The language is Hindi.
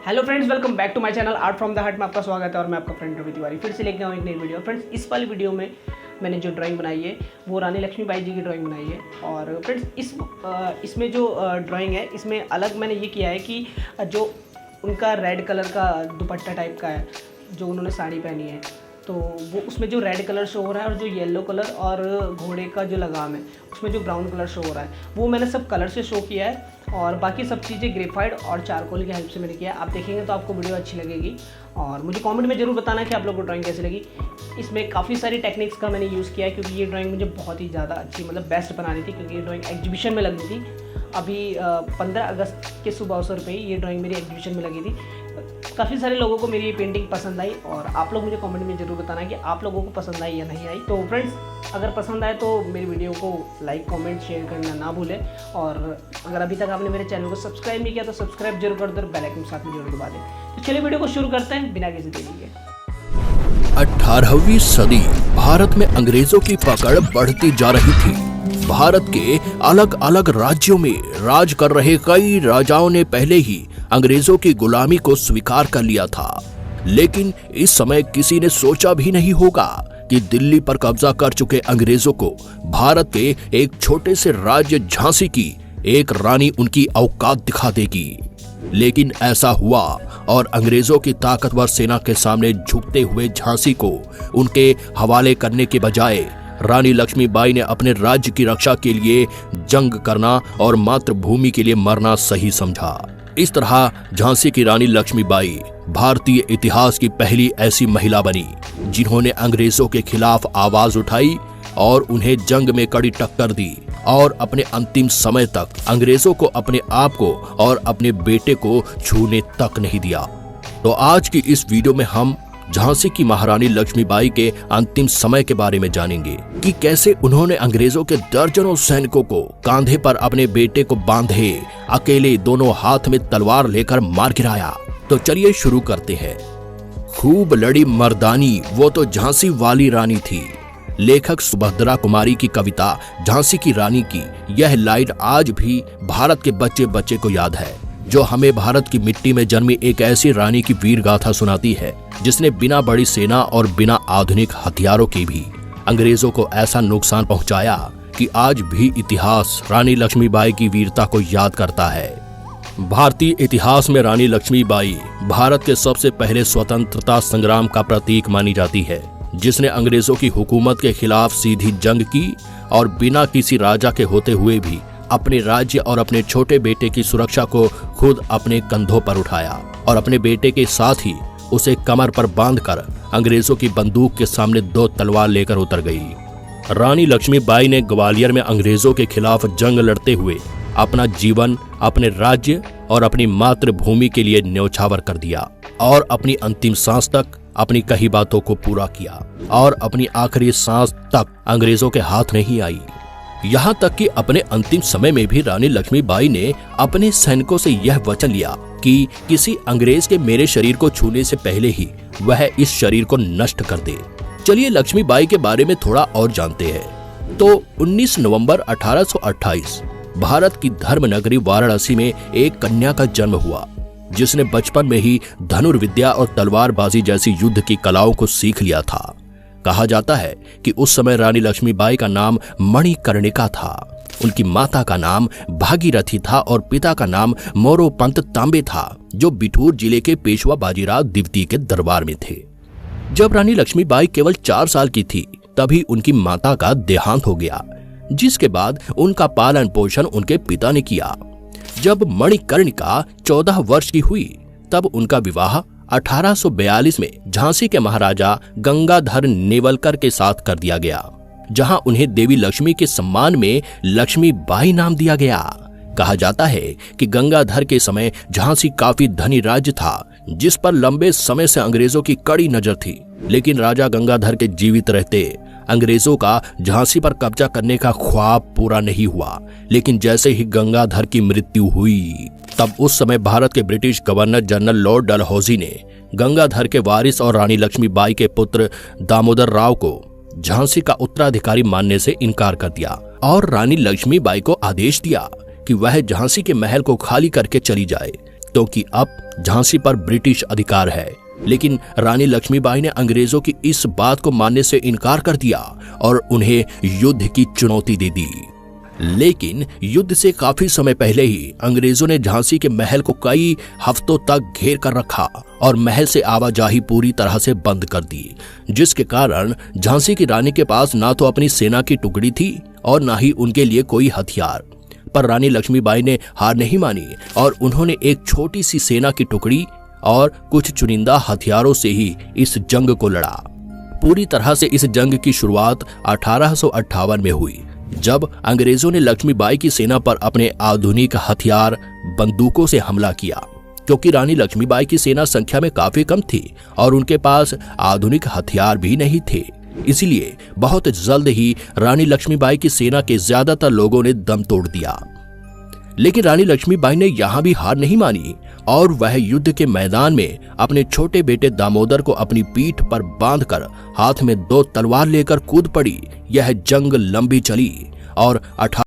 Hello friends, welcome back to my channel art from the heart में आपका स्वागत है। और मैं आपका फ्रेंड रवि तिवारी फिर से लेके आऊँ एक नई वीडियो। फ्रेंड्स, इस वाली वीडियो में मैंने जो ड्राइंग बनाई है वो रानी लक्ष्मीबाई जी की ड्राइंग बनाई है। और फ्रेंड्स, इसमें जो ड्राइंग है इसमें अलग मैंने ये किया है कि जो उनका रेड कलर का दुपट्टा टाइप का है जो उन्होंने साड़ी पहनी है, तो वो उसमें जो रेड कलर शो हो रहा है और जो येलो कलर और घोड़े का जो लगाम है उसमें जो ब्राउन कलर शो हो रहा है वो मैंने सब कलर से शो किया है। और बाकी सब चीज़ें ग्रेफाइट और चारकोल की हेल्प से मैंने किया है। आप देखेंगे तो आपको वीडियो अच्छी लगेगी और मुझे कमेंट में ज़रूर बताना कि आप लोगों को ड्राइंग कैसी लगी। इसमें काफ़ी सारी टेक्निक्स का मैंने यूज़ किया है क्योंकि ये ड्राइंग मुझे बहुत ही ज़्यादा अच्छी बेस्ट बनानी थी, क्योंकि ये ड्राइंग एग्जीबिशन में लगनी थी। अभी 15 अगस्त के शुभ अवसर पे ये ड्राइंग मेरी एग्जीबिशन में लगी थी। काफ़ी सारे लोगों को मेरी ये पेंटिंग पसंद आई और आप लोग मुझे कमेंट में ज़रूर बताना कि आप लोगों को पसंद आई या नहीं आई। तो फ्रेंड्स, अगर पसंद आए तो मेरी वीडियो को लाइक कमेंट शेयर करना ना भूलें। और अगर अभी तक आपने मेरे चैनल को सब्सक्राइब नहीं किया तो सब्सक्राइब जरूर कर दो, बेल आइकन साथ में जरूर दबा दें। तो चलिए वीडियो को शुरू करते हैं बिना किसी देरी के। 18वीं सदी भारत में अंग्रेजों की पकड़ बढ़ती जा रही थी। भारत के अलग अलग राज्यों में राज कर रहे कई राजाओं ने पहले ही अंग्रेजों की गुलामी को स्वीकार कर लिया था, लेकिन इस समय किसी ने सोचा भी नहीं होगा कि दिल्ली पर कब्जा कर चुके अंग्रेजों को भारत के एक छोटे से राज्य झांसी की एक रानी उनकी औकात दिखा देगी। लेकिन ऐसा हुआ और अंग्रेजों की ताकतवर सेना के सामने झुकते हुए झांसी को उनके हवाले करने के बजाय रानी लक्ष्मीबाई ने अपने राज्य की रक्षा के लिए जंग करना और मातृभूमि के लिए मरना सही समझा। इस तरह झांसी की रानी लक्ष्मीबाई भारतीय इतिहास की पहली ऐसी महिला बनी जिन्होंने अंग्रेजों के खिलाफ आवाज उठाई और उन्हें जंग में कड़ी टक्कर दी और अपने अंतिम समय तक अंग्रेजों को अपने आप को और अपने बेटे को छूने तक नहीं दिया। तो आज की इस वीडियो में हम झांसी की महारानी लक्ष्मीबाई के अंतिम समय के बारे में जानेंगे कि कैसे उन्होंने अंग्रेजों के दर्जनों सैनिकों को कांधे पर अपने बेटे को बांधे अकेले दोनों हाथ में तलवार लेकर मार गिराया। तो चलिए शुरू करते हैं। खूब लड़ी मर्दानी वो तो झांसी वाली रानी थी। लेखक सुभद्रा कुमारी की कविता झांसी की रानी की यह लाइन आज भी भारत के बच्चे बच्चे को याद है, जो हमें भारत की मिट्टी में जन्मी एक ऐसी रानी की वीर गाथा सुनाती है जिसने बिना बड़ी सेना और बिना आधुनिक हथियारों के भी अंग्रेजों को ऐसा नुकसान पहुंचाया कि आज भी इतिहास रानी लक्ष्मीबाई की वीरता को याद करता है। भारतीय इतिहास में रानी लक्ष्मीबाई भारत के सबसे पहले स्वतंत्रता संग्राम का प्रतीक मानी जाती है, जिसने अंग्रेजों की हुकूमत के खिलाफ सीधी जंग की और बिना किसी राजा के होते हुए भी अपने राज्य और अपने छोटे बेटे की सुरक्षा को खुद अपने कंधों पर उठाया और अपने बेटे के साथ ही उसे कमर पर बांधकर अंग्रेजों की बंदूक के सामने 2 तलवार लेकर उतर गई। रानी लक्ष्मीबाई ने ग्वालियर में अंग्रेजों के खिलाफ जंग लड़ते हुए अपना जीवन अपने राज्य और अपनी मातृभूमि के लिए न्यौछावर कर दिया और अपनी अंतिम सांस तक अपनी कही बातों को पूरा किया और अपनी आखिरी सांस तक अंग्रेजों के हाथ नहीं आई। यहाँ तक कि अपने अंतिम समय में भी रानी लक्ष्मीबाई ने अपने सैनिकों से यह वचन लिया कि किसी अंग्रेज के मेरे शरीर को छूने से पहले ही वह इस शरीर को नष्ट कर दे। चलिए लक्ष्मीबाई के बारे में थोड़ा और जानते हैं। तो 19 नवंबर 1828 भारत की धर्म नगरी वाराणसी में एक कन्या का जन्म हुआ, जिसने बचपन में ही धनुर्विद्या और तलवारबाजी जैसी युद्ध की कलाओं को सीख लिया था। कहा जाता है कि उस समय रानी लक्ष्मीबाई का नाम मणिकर्णिका था। उनकी माता का नाम भागीरथी था और पिता का नाम मोरोपंत तांबे था, जो बिठूर जिले के पेशवा बाजीराव द्वितीय के दरबार में थे। जब रानी लक्ष्मीबाई केवल 4 साल की थी तभी उनकी माता का देहांत हो गया, जिसके बाद उनका पालन पोषण उनके पिता ने किया। जब मणिकर्णिका 14 वर्ष की हुई तब उनका विवाह 1842 में झांसी के महाराजा गंगाधर नेवलकर के साथ कर दिया गया, जहां उन्हें देवी लक्ष्मी के सम्मान में लक्ष्मीबाई नाम दिया गया। कहा जाता है कि गंगाधर के समय झांसी काफी धनी राज्य था, जिस पर लंबे समय से अंग्रेजों की कड़ी नजर थी। लेकिन राजा गंगाधर के जीवित रहते अंग्रेजों का झांसी पर कब्जा करने का ख्वाब पूरा नहीं हुआ। लेकिन जैसे ही गंगाधर की मृत्यु हुई तब उस समय भारत के British governor general Lord Dalhousie ने गंगाधर के वारिस और रानी लक्ष्मीबाई के पुत्र दामोदर राव को झांसी का उत्तराधिकारी मानने से इनकार कर दिया और रानी लक्ष्मीबाई को आदेश दिया कि वह झांसी के महल को खाली करके चली जाए। क्योंकि अब झांसी पर ब्रिटिश अधिकार है। लेकिन रानी लक्ष्मीबाई ने अंग्रेजों की इस बात को मानने से इनकार कर दिया और उन्हें युद्ध की चुनौती दे दी। लेकिन युद्ध से काफी समय पहले ही अंग्रेजों ने झांसी के महल को कई हफ्तों तक घेर कर रखा और महल से आवाजाही पूरी तरह से बंद कर दी, जिसके कारण झांसी की रानी के पास ना तो अपनी सेना की टुकड़ी थी और ना ही उनके लिए कोई हथियार। पर रानी लक्ष्मीबाई ने हार नहीं मानी और उन्होंने एक छोटी सी सेना की टुकड़ी और कुछ चुनिंदा हथियारों से ही इस जंग को लड़ा। पूरी तरह से इस जंग की शुरुआत 1858 में हुई, जब अंग्रेजों ने लक्ष्मीबाई की सेना पर अपने आधुनिक हथियार बंदूकों से हमला किया। क्योंकि रानी लक्ष्मीबाई की सेना संख्या में काफी कम थी और उनके पास आधुनिक हथियार भी नहीं थे, इसलिए बहुत जल्द ही रानी लक्ष्मीबाई की सेना के ज्यादातर लोगों ने दम तोड़ दिया। लेकिन रानी लक्ष्मीबाई ने यहां भी हार नहीं मानी और वह युद्ध के मैदान में अपने छोटे बेटे दामोदर को अपनी पीठ पर बांधकर हाथ में 2 तलवार लेकर कूद पड़ी। यह जंग लंबी चली और